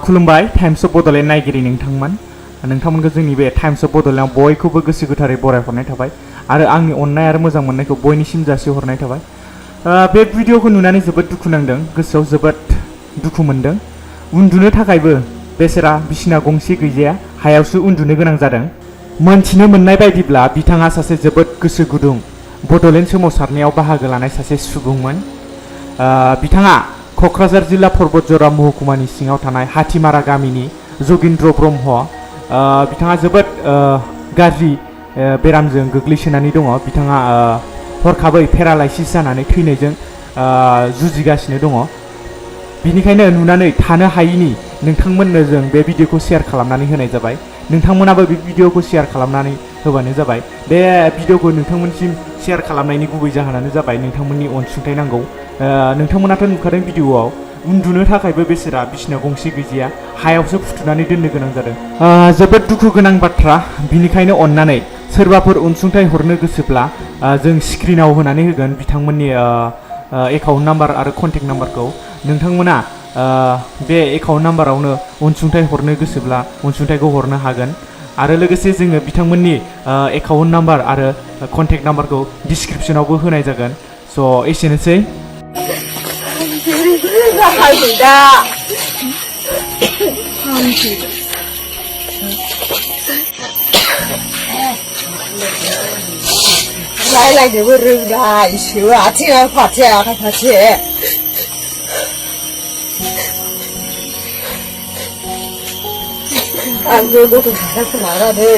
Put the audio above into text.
खुलुमबाय times of Bodoland नायगिरि नोंथांमोनखौ जोंनि बे टाइम्स अफ बड'लेण्डआव बयखौबो गोसो गोथारै बरायहरनाय थाबाय आरो आंनि अननाय आरो मोजां मोननायखौ बयनिसिम जासिहरनाय थाबाय। बे भिडिअखौ नुनानै जोबोद दुखु नांदों, गोसोआव जोबोद दुखु मोनदों। उन्दुनो थाखायबो बेसेरा बिसिना गंसे गैजाया, हायावसो उन्दुनो गोनां जादों। मोनथिनो मोननाय बायदिब्ला बिथाङा सासे जोबोद गोसो गुदुं बड'लेण्ड सोमावसारनायाव बाहागो लानाय सासे सुबुंमोन। बिथाङा क'क्राझार जिल्ला पर्बतजरा महकुमानि सिङाव थानाय हाथिमारा गामिनि जगिन्द्र ब्रह्म। बिथाङा जोबोद गाज्रि बेरामजों गोग्लैसोनानै दङ। बिथाङा हरखाबै पेरालाइसिस जानानै थैनायजों जुजिगासिनो दङ। बिनिखायनो नुनानै थानो हायिनि नोंथांमोननो जों बे भिडिअखौ शेयार खालामनानै होनाय जाबाय। नोंथांमोनाबो बे भिडिअखौ शेयार खालामनानै होबानो जाबाय। बे भिडिअखौ नोंथांमोनसिम शेयार खालामनायनि गुबै जाहोनानो जाबाय नोंथांमोननि अनसुंथाइ नांगौ। नोंथांमोनाथ' नुखादों भिडिअआव उन्दुनो थाखायबो बेसेरा बिसिना गंसे गैजाया, हायावसो फुथुनानै दोननो गोनां जादों। जोबोद दुखु गोनां बाथ्रा। बिनिखायनो अन्नानै सोरबाफोर अनसुंथाइ हरनो गोसोब्ला जों स्क्रिनाव होनानै होगोन बिथांमोननि एकाउन्ट नाम्बार आरो कन्टेक्ट नाम्बारखौ। नोंथांमोना बे एकाउन्ट नाम्बारावनो अनसुंथाइ हरनो गोसोब्ला अनसुंथाइखौ हरनो हागोन। आरो लोगोसे जोङो बिथांमोननि एकाउन्ट नाम्बार आरो कन्टेक्ट नाम्बारखौ डिसक्रिपसनावबो होनाय जागोन। स' एसेनोसै। रायलायनोबो रोङा इसो आथिं फारसे आखाइ फारसे। आंबो गथ' फिसाखौ लानानै